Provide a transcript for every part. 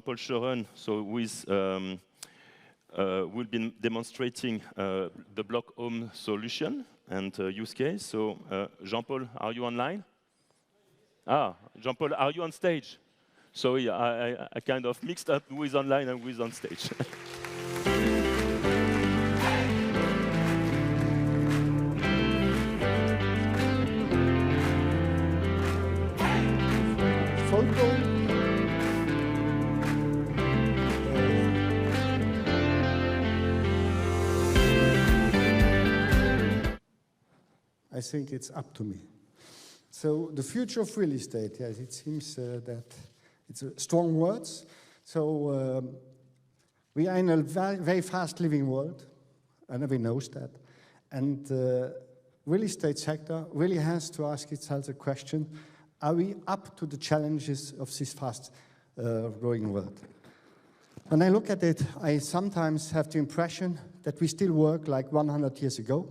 Jean-Paul Scheuren, so will be demonstrating the BlocHome solution and use case. So Jean-Paul, are you online? Ah, Jean-Paul, are you on stage? So yeah, I kind of mixed up who is online and who is on stage. I think it's up to me. So the future of real estate, yes, it seems that it's strong words. So we are in a very fast-living world, and everyone knows that. And real estate sector really has to ask itself the question, are we up to the challenges of this fast-growing world? When I look at it, I sometimes have the impression that we still work like 100 years ago.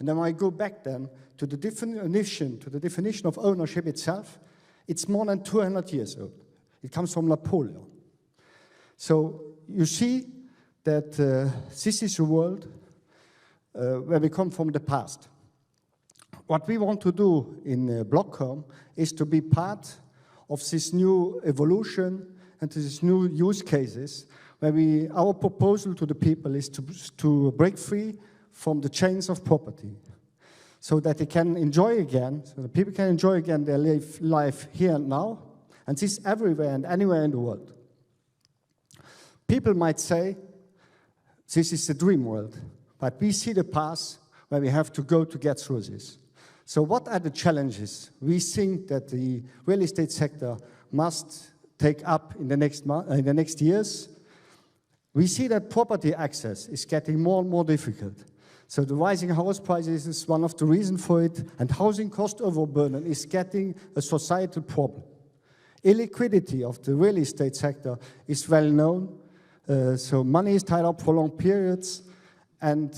And then when I go back then to the definition of ownership itself, it's more than 200 years old. It comes from Napoleon. So you see that this is a world where we come from the past. What we want to do in BlocHome is to be part of this new evolution and these new use cases, where our proposal to the people is to break free from the chains of property, so that they can enjoy again, so that people can enjoy again their life here and now, and this everywhere and anywhere in the world. People might say, this is the dream world, but we see the path where we have to go to get through this. So what are the challenges we think that the real estate sector must take up in the next years? We see that property access is getting more and more difficult. So the rising house prices is one of the reasons for it, and housing cost overburden is getting a societal problem. Illiquidity of the real estate sector is well known, so money is tied up for long periods, and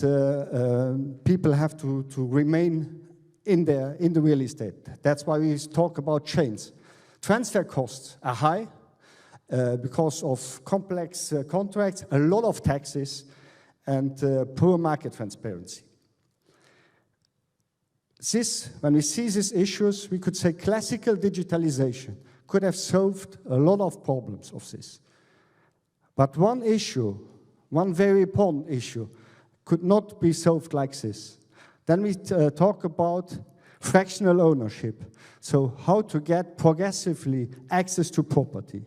people have to remain in the real estate. That's why we talk about chains. Transfer costs are high because of complex contracts, a lot of taxes, and poor market transparency. When we see these issues, we could say classical digitalization could have solved a lot of problems of this. But one issue, one very important issue, could not be solved like this. Then we talk about fractional ownership, so how to get progressively access to property.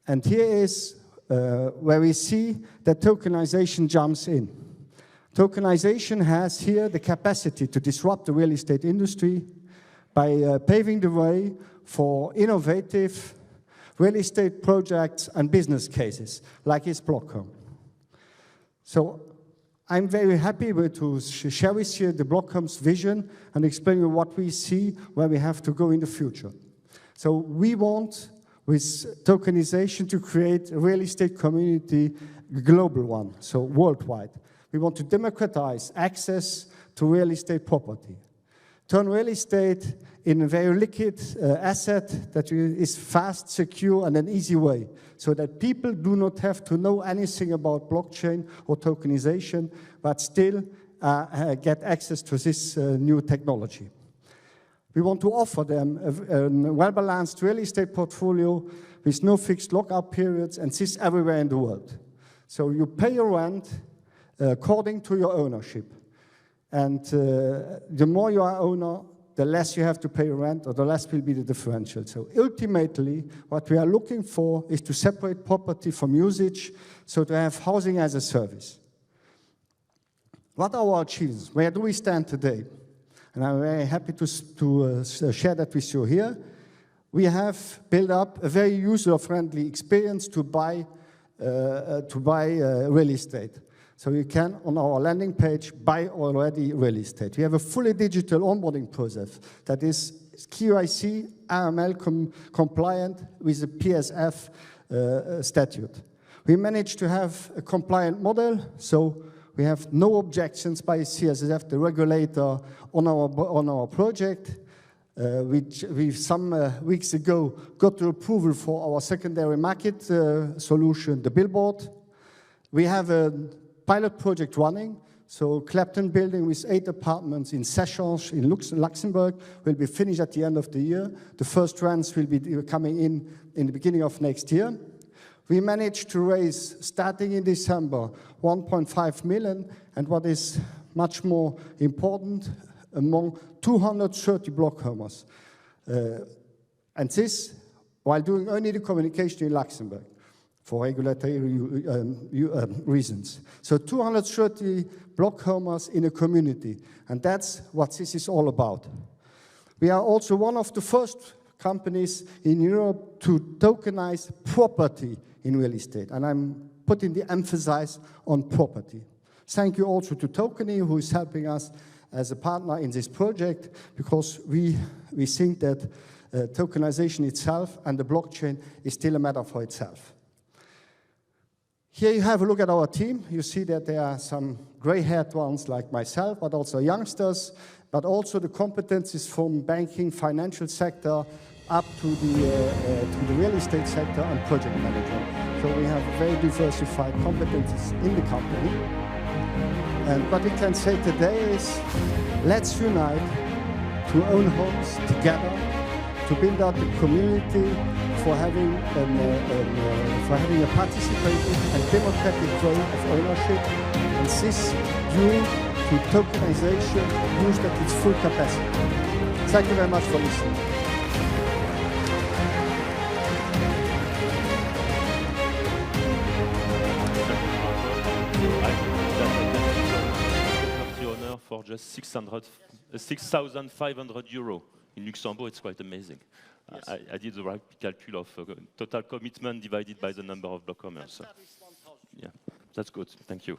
And here is where we see that tokenization jumps in. Tokenization has here the capacity to disrupt the real estate industry by paving the way for innovative real estate projects and business cases, like is BlocHome. So I'm very happy to share with you the BlocHome's vision and explain you what we see, where we have to go in the future. So we want, with tokenization, to create a real estate community, a global one, so worldwide. We want to democratize access to real estate property. Turn real estate in a very liquid asset that is fast, secure, and an easy way, so that people do not have to know anything about blockchain or tokenization, but still get access to this new technology. We want to offer them a well-balanced real estate portfolio with no fixed lockup periods, and this everywhere in the world. So you pay your rent according to your ownership. And the more you are owner, the less you have to pay rent, or the less will be the differential. So ultimately, what we are looking for is to separate property from usage, so to have housing as a service. What are our achievements? Where do we stand today? And I'm very happy to share that with you here. We have built up a very user-friendly experience to buy real estate. So you can, on our landing page, buy already real estate. We have a fully digital onboarding process that is QIC, AML compliant with the PSF statute. We managed to have a compliant model, so we have no objections by CSSF, the regulator, on our project. we some weeks ago got the approval for our secondary market solution, the billboard. We have a pilot project running. So Clapton building with 8 apartments in Seychelles, in Luxembourg, will be finished at the end of the year. The first rents will be coming in the beginning of next year. We managed to raise, starting in December, 1.5 million, and what is much more important, among 230 BlocHomers. And this, while doing only the communication in Luxembourg, for regulatory reasons. So 230 BlocHomers in a community, and that's what this is all about. We are also one of the first companies in Europe to tokenize property in real estate, and I'm putting the emphasis on property. Thank you also to Tokeny, who is helping us as a partner in this project, because we think that tokenization itself and the blockchain is still a matter for itself. Here you have a look at our team. You see that there are some gray-haired ones like myself, but also youngsters, but also the competencies from banking, financial sector, up to the real estate sector and project management. So we have very diversified competencies in the company. And what we can say today is, let's unite to own homes together, to build out the community for having a participating and democratic way of ownership, and this due to tokenization used at its full capacity. Thank you very much for listening. For just 6,500 euros. In Luxembourg, it's quite amazing. Yes. I did the right calcul of total commitment divided by the number of BlocHomers. So, yeah, that's good. Thank you.